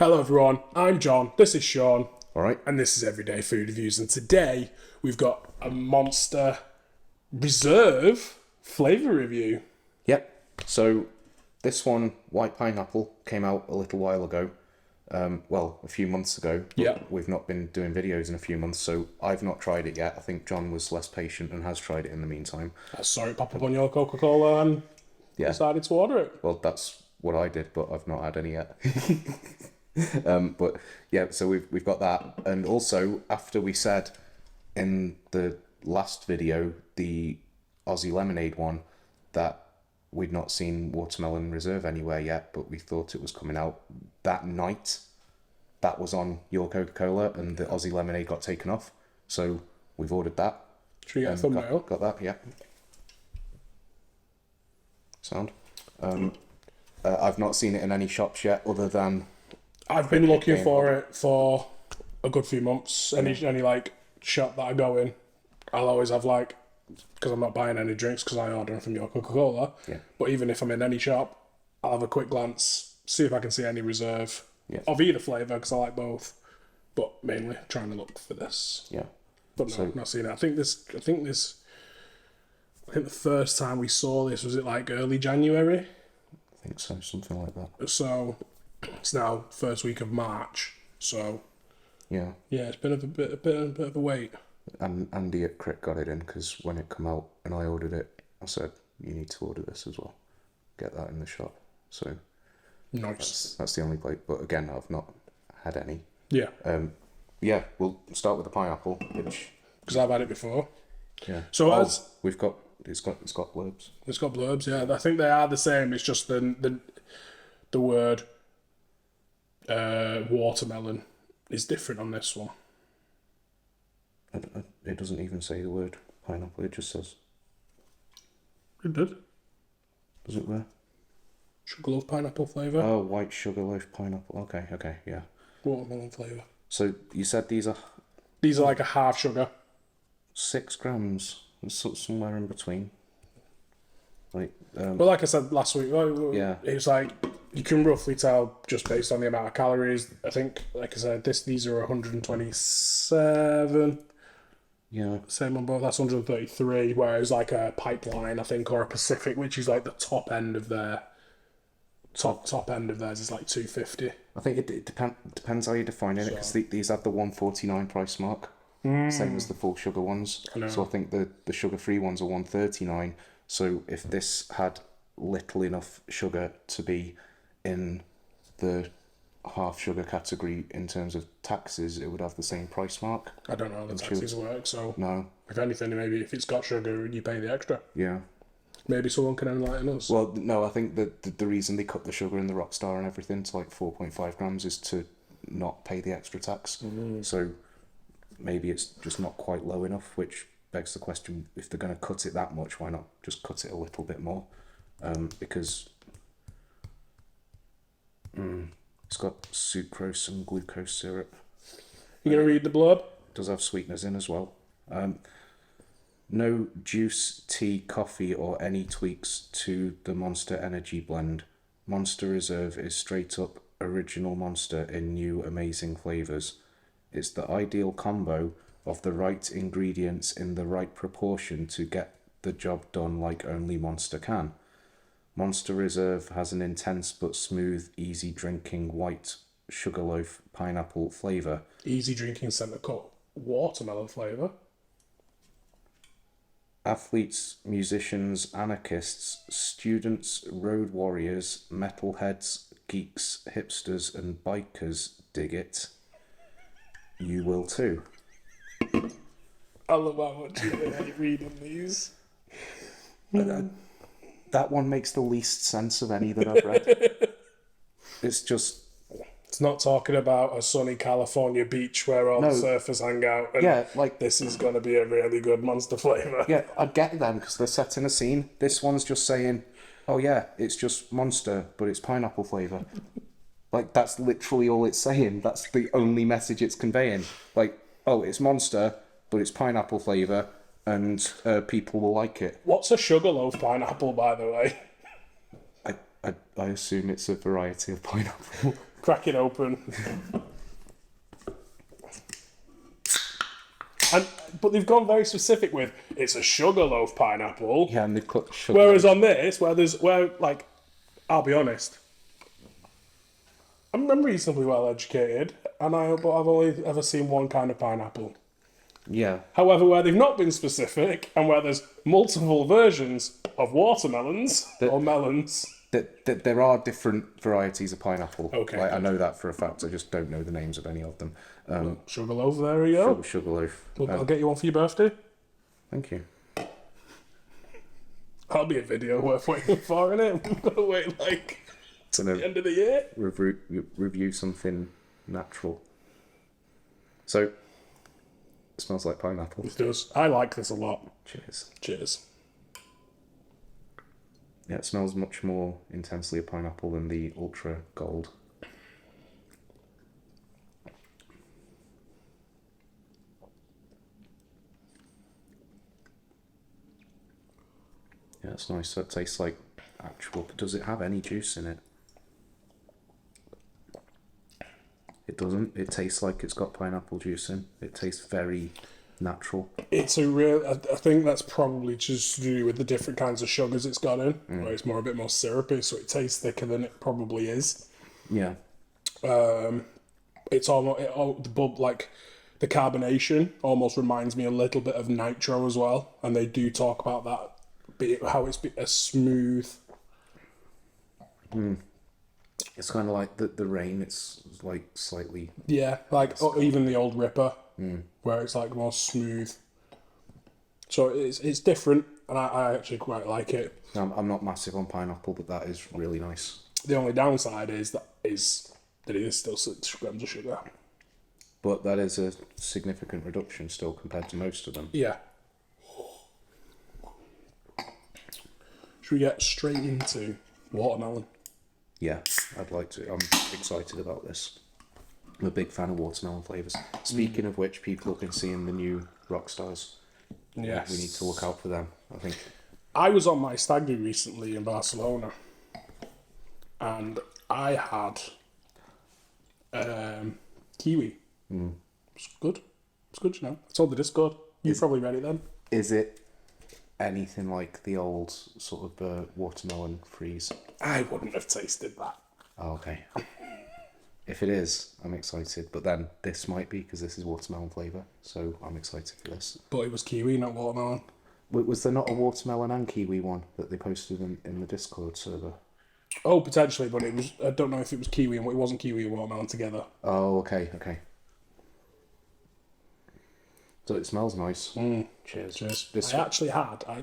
Hello everyone, I'm John, this is Sean, All right. and this is Everyday Food Reviews, and today we've got a Monster Reserve flavour review. Yep. So this one, White Pineapple, came out a little while ago. A few months ago. But Yeah. We've not been doing videos in a few months, so I've not tried it yet. I think John was less patient and has tried it in the meantime. I saw it pop up on your Coca-Cola and decided to order it. Well, that's what I did, but I've not had any yet. So we've got that, and also after we said in the last video, the Aussie Lemonade one, that we'd not seen Watermelon Reserve anywhere yet, but we thought it was coming out that night. That was on your Coca-Cola, and the Aussie Lemonade got taken off, so we've ordered that. Should we get a thumbnail? Got that, yeah. Sound. I've not seen it in any shops yet, other than I've been looking for it for a good few months. Any like shop that I go in, I'll always have like, because I'm not buying any drinks because I order them from your Coca-Cola. Yeah. But even if I'm in any shop, I'll have a quick glance, see if I can see any reserve Yeah. of either flavour because I like both. But mainly trying to look for this. yeah. But no, not seeing it. I think the first time we saw this was it like early January. I think so, something like that. So it's now first week of March. So Yeah. yeah, it's been a bit of a wait. And Andy at Crick got it in because when it come out and I ordered it, I said, you need to order this as well. Get that in the shop. So Nice. that's the only plate. But again, I've not had any. Yeah, We'll start with the pineapple, which because I've had it before. yeah. So as we've got it's got blurbs. it's got blurbs, yeah. I think they are the same. It's just the word watermelon is different on this one. It doesn't even say the word pineapple. It just says. It did. Does it there? Sugarloaf pineapple flavour. Oh, white sugarloaf pineapple. Okay, yeah. Watermelon flavour. So you said these are These are like a half sugar. 6 grams, somewhere in between. Like, But like I said last week, Yeah. it's like you can roughly tell just based on the amount of calories. I think, like I said, these are 127. yeah, Same on both. That's 133. Whereas like a Pipeline, I think, or a Pacific, which is like the top end of their top end of theirs is like 250. I think it depends how you're defining it, because these have the 149 price mark, same as the full sugar ones. So I think the sugar-free ones are 139. So if this had little enough sugar to be in the half sugar category in terms of taxes, it would have the same price mark. I don't know how the taxes work, so No, if anything, maybe if it's got sugar, you pay the extra. yeah. Maybe someone can enlighten us. Well, no, I think that the reason they cut the sugar in the Rockstar and everything to like 4.5 grams is to not pay the extra tax. So maybe it's just not quite low enough, which begs the question, if they're going to cut it that much, why not just cut it a little bit more? Because it's got sucrose and glucose syrup. You gonna read the blurb? It does have sweeteners in as well. No juice, tea, coffee, or any tweaks to the Monster Energy blend. Monster Reserve is straight up original Monster in new amazing flavours. It's the ideal combo of the right ingredients in the right proportion to get the job done like only Monster can. Monster Reserve has an intense but smooth, easy drinking white sugarloaf pineapple flavour. Easy drinking centre cut watermelon flavour. Athletes, musicians, anarchists, students, road warriors, metalheads, geeks, hipsters, and bikers dig it. You will too. I love how much you hate reading these. That one makes the least sense of any that I've read. It's just... It's not talking about a sunny California beach where all the surfers hang out. And Yeah, like... this is going to be a really good Monster flavour. Yeah, I get them because they're setting a scene. This one's just saying, oh yeah, it's just Monster, but it's pineapple flavour. Like, that's literally all it's saying. That's the only message it's conveying. Like, oh, it's Monster, but it's pineapple flavour, and people will like it. What's a sugarloaf pineapple, by the way? I assume it's a variety of pineapple. Crack it open. But they've gone very specific with it's a sugarloaf pineapple. Yeah, and they've put sugar. Whereas on this, I'll be honest, I'm reasonably well educated, but I've only ever seen one kind of pineapple. Yeah. However, where they've not been specific, and where there's multiple versions of watermelons or melons. There are different varieties of pineapple. Okay. Like, I know that for a fact. I just don't know the names of any of them. Sugarloaf, there we go. Sugarloaf. Well, I'll get you one for your birthday. Thank you. That'll be a video worth waiting for, innit? Gotta wait to the end of the year. Review something natural. So, it smells like pineapple. It does. I like this a lot. Cheers. Cheers. Yeah, it smells much more intensely of pineapple than the Ultra Gold. Yeah, it's nice. So it tastes like actual... Does it have any juice in it? It doesn't. It tastes like it's got pineapple juice in. It tastes very natural. It's a real... I think that's probably just to do with the different kinds of sugars it's got in, where it's a bit more syrupy, so it tastes thicker than it probably is. Yeah. It's almost... the carbonation almost reminds me a little bit of nitro as well, and they do talk about that, how it's a smooth... It's kind of like the rain. It's like slightly... Yeah, or even the old Ripper, where it's like more smooth. So it's different, and I actually quite like it. I'm not massive on pineapple, but that is really nice. The only downside is that it is still 6 grams of sugar. But that is a significant reduction still compared to most of them. Yeah. Should we get straight into watermelon? Yeah, I'd like to. I'm excited about this. I'm a big fan of watermelon flavours. Speaking of which, people have been seeing the new Rockstars. Yes. We need to look out for them, I think. I was on my stag do recently in Barcelona, and I had kiwi. It's good. It's good, you know. It's on the Discord. You probably read it then. Is it anything like the old sort of watermelon freeze? I wouldn't have tasted that. Oh, okay. If it is, I'm excited. But then this might be, because this is watermelon flavour, so I'm excited for this. But it was kiwi, not watermelon. Was there not a watermelon and kiwi one that they posted in the Discord server? Oh, potentially, but it was. I don't know if it was kiwi and it wasn't kiwi and watermelon together. Oh, okay. So it smells nice. Cheers. I actually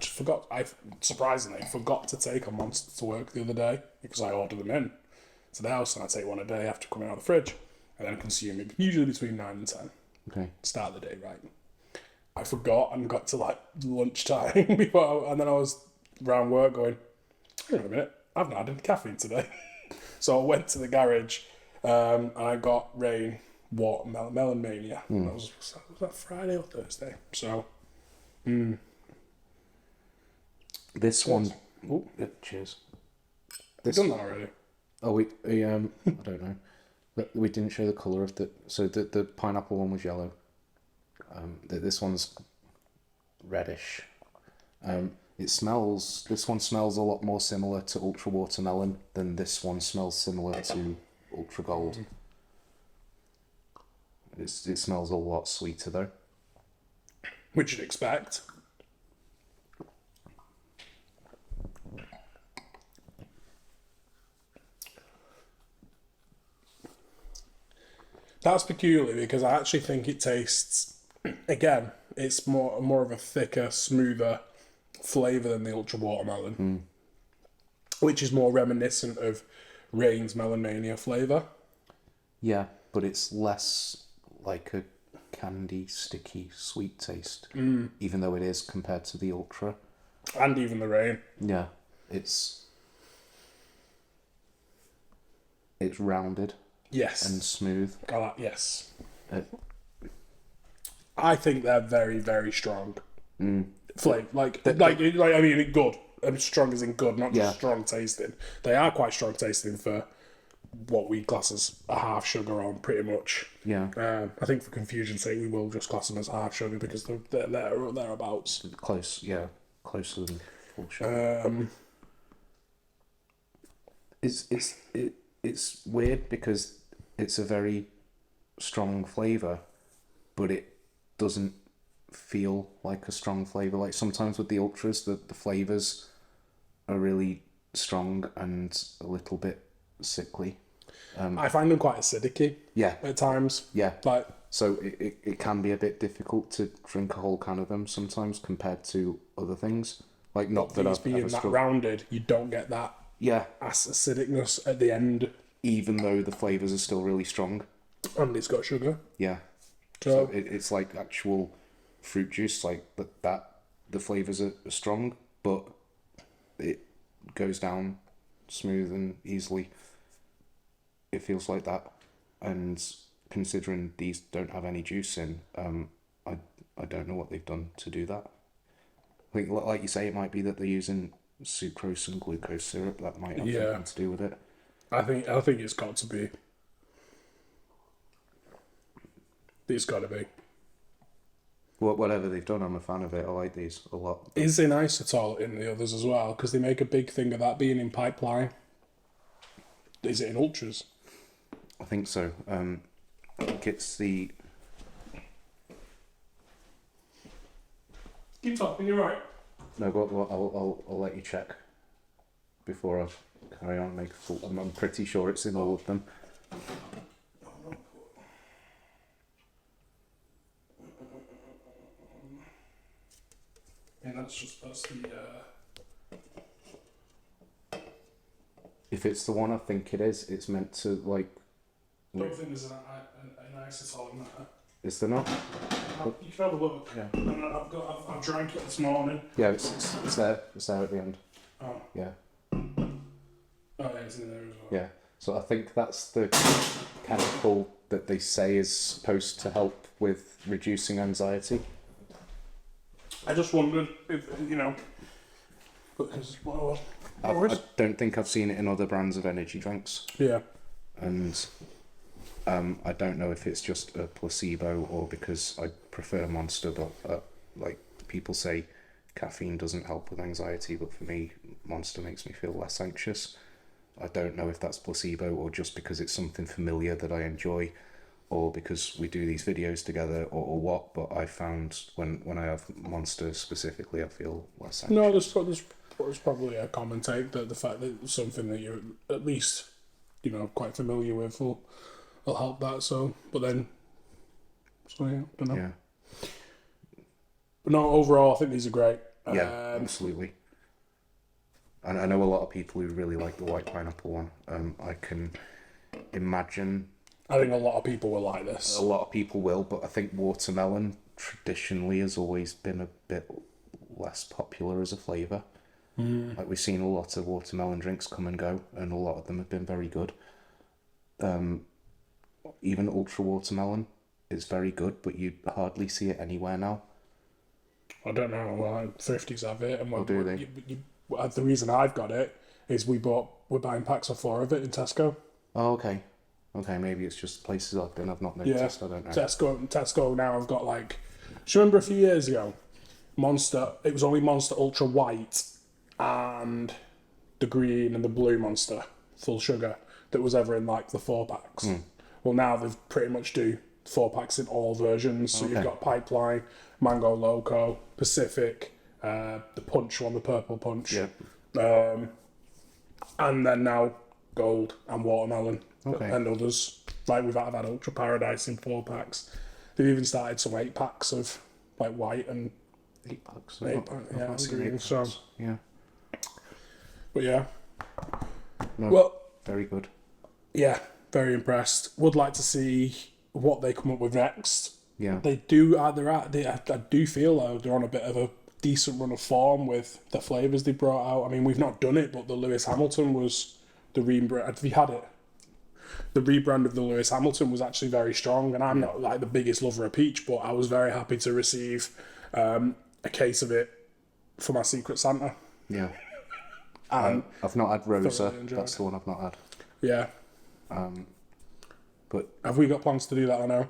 forgot. I surprisingly forgot to take a Monster to work the other day because I ordered them in to the house, and I take one a day after coming out of the fridge, and then consume it usually between 9 and 10. Okay. Start the day right. I forgot and got to lunchtime and then I was around work going, hang on a minute, I've not had any caffeine today. So I went to the garage and I got Rain Melon Mania. Was that Friday or Thursday? So, this one. Oh, cheers. We've done that already. Oh, I don't know. But we didn't show the colour of the. So the pineapple one was yellow. This one's reddish. This one smells a lot more similar to Ultra Watermelon than this one smells similar to Ultra Gold. It smells a lot sweeter though. Which you'd expect. That's peculiar because I actually think it tastes, again, it's more of a thicker, smoother flavour than the Ultra Watermelon, which is more reminiscent of Rain's Melon Mania flavour. Yeah, but it's less like a candy, sticky, sweet taste, even though it is compared to the Ultra. And even the Rain. Yeah, it's rounded. Yes. And smooth. Yes. I think they're very, very strong. Flavor, I mean, good. Strong as in good, not just strong tasting. They are quite strong tasting for what we class as a half sugar on, pretty much. Yeah. I think for confusion's sake, we will just class them as half sugar because they're thereabouts. Close, yeah. Closer than full sugar. It's weird because it's a very strong flavour, but it doesn't feel like a strong flavour. Like sometimes with the ultras, the flavours are really strong and a little bit sickly. I find them quite acidic Yeah, at times. yeah. Like, So it can be a bit difficult to drink a whole can of them sometimes compared to other things. Like not that these I've being ever that struggled. rounded, you don't get that Yeah, acidicness at the end, even though the flavours are still really strong. and it's got sugar. Yeah. So, So it's like actual fruit juice, like that the flavours are strong, but it goes down smooth and easily. It feels like that. And considering these don't have any juice in, I don't know what they've done to do that. I think, like you say, it might be that they're using sucrose and glucose syrup. That might have Yeah. something to do with it. I think it's got to be. It's got to be. Whatever they've done, I'm a fan of it. I like these a lot. Is inositol in the others as well? Because they make a big thing of that being in pipeline. Is it in ultras? I think so. I think it's the... Keep talking. You're right. No, I'll let you check before I carry on. Make a full... I'm pretty sure it's in all of them. Yeah, that's the. If it's the one I think it is, it's meant to like... I don't think there's an inositol in that. Is there not? You can have a look. Yeah. And I've drank it this morning. Yeah, it's there. It's there at the end. Oh. Yeah. Oh yeah, it's in there as well. Yeah. So I think that's the chemical that they say is supposed to help with reducing anxiety. I just wondered if because I don't think I've seen it in other brands of energy drinks, yeah. and I don't know if it's just a placebo or because I prefer Monster, but like people say caffeine doesn't help with anxiety, but for me Monster makes me feel less anxious. I don't know if that's placebo or just because it's something familiar that I enjoy, or because we do these videos together, or what, but I found when I have Monster specifically, I feel less anxious. No, there's probably a common take that the fact that it's something that you're at least quite familiar with will help that. So, but then, so yeah, I don't know. Yeah. But no, overall, I think these are great. Yeah, absolutely. And I know a lot of people who really like the white pineapple one. I can imagine I think a lot of people will like this. a lot of people will, but I think watermelon traditionally has always been a bit less popular as a flavour. Like we've seen a lot of watermelon drinks come and go, and a lot of them have been very good. Even ultra watermelon is very good, but you hardly see it anywhere now. I don't know. Well, 50s have it, and do they? The reason I've got it is we're buying packs of 4 of it in Tesco. Oh, okay. Okay, maybe it's just places I've been I've not noticed. I don't know. Tesco now I've got like. Do you remember a few years ago? Monster. It was only Monster Ultra White and the green and the blue Monster full sugar that was ever in like the 4-packs. Well, now they've pretty much do 4-packs in all versions. So you've got Pipeline, Mango Loco, Pacific, the Punch one, the purple Punch. Yeah. And then now Gold and Watermelon. Okay. And others. Like we've had Ultra Paradise in 4-packs. They've even started some 8-packs of like white and 8-packs. yeah, green. So Yeah. but yeah. No, Well, very good. yeah, very impressed. Would like to see what they come up with next. Yeah. They do. I do feel like they're on a bit of a decent run of form with the flavours they brought out. I mean, we've not done it, but the Lewis Hamilton was the rebrand. Have you had it? The rebrand of the Lewis Hamilton was actually very strong, and I'm not like the biggest lover of peach, but I was very happy to receive a case of it for my Secret Santa. Yeah. And I've not had Rosa. thoroughly enjoyed That's the one I've not had. yeah, But Have we got plans to do that or no?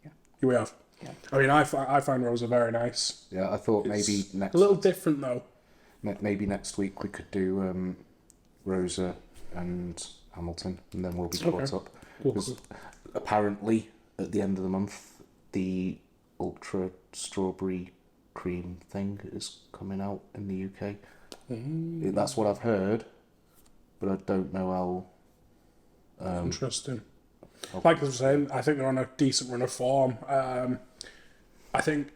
Yeah. We have. Yeah. I mean, I find Rosa very nice. yeah, I thought maybe It's next a little different though. maybe next week we could do Rosa and Hamilton, and then we'll be caught Okay. up. Cool, Because cool. apparently at the end of the month, the ultra strawberry cream thing is coming out in the UK. That's what I've heard, but I don't know how. Interesting. Like I was saying, I think they're on a decent run of form. I think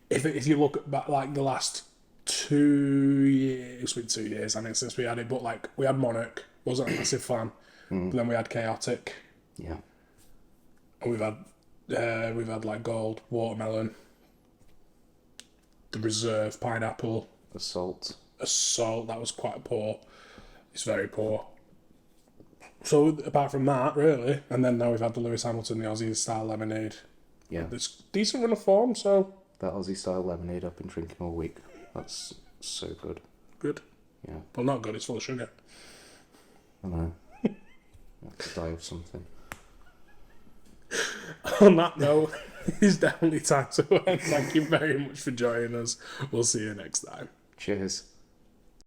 if you look at back like the last 2 years, it's been 2 years, I mean, since we had it, but like we had Monarch, wasn't a massive fan, but then we had Chaotic, Yeah, and we've had like Gold, Watermelon, the Reserve, Pineapple, Assault. Assault. That was quite poor. It's very poor. So apart from that, really, and then now we've had the Lewis Hamilton, the Aussie style lemonade. Yeah, It's decent run of form, so that Aussie style lemonade I've been drinking all week. That's so good. good. Yeah, Well, not good. It's full of sugar. I know. I have to die of something. On that note, it's definitely time to end. Thank you very much for joining us. We'll see you next time. Cheers.